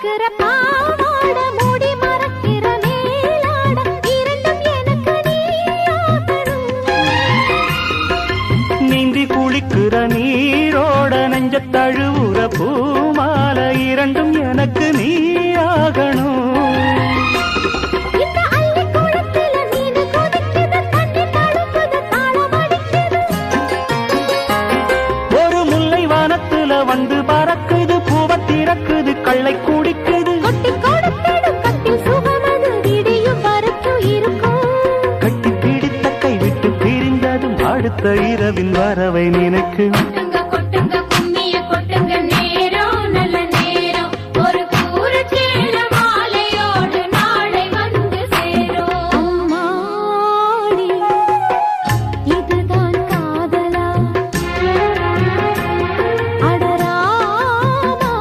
மணக்கிற பாவாட மூடி மறக்கிற மேலாட இரண்டும் எனக்கு நீயாகணும். நீந்தி குளிக்கிற நீரோட நெஞ்ச தழுவுற பூமால இரண்டும் எனக்கு நீயாகணும். ஒரு முல்லை வானத்துல வந்து பறக்குது, பூவ திறக்குது, கள்ளை குடிக்குது. கட்டி பிடித்த கை விட்டு பிரிந்ததும் அடுத்த இரவின் வரவை நினைக்கும்.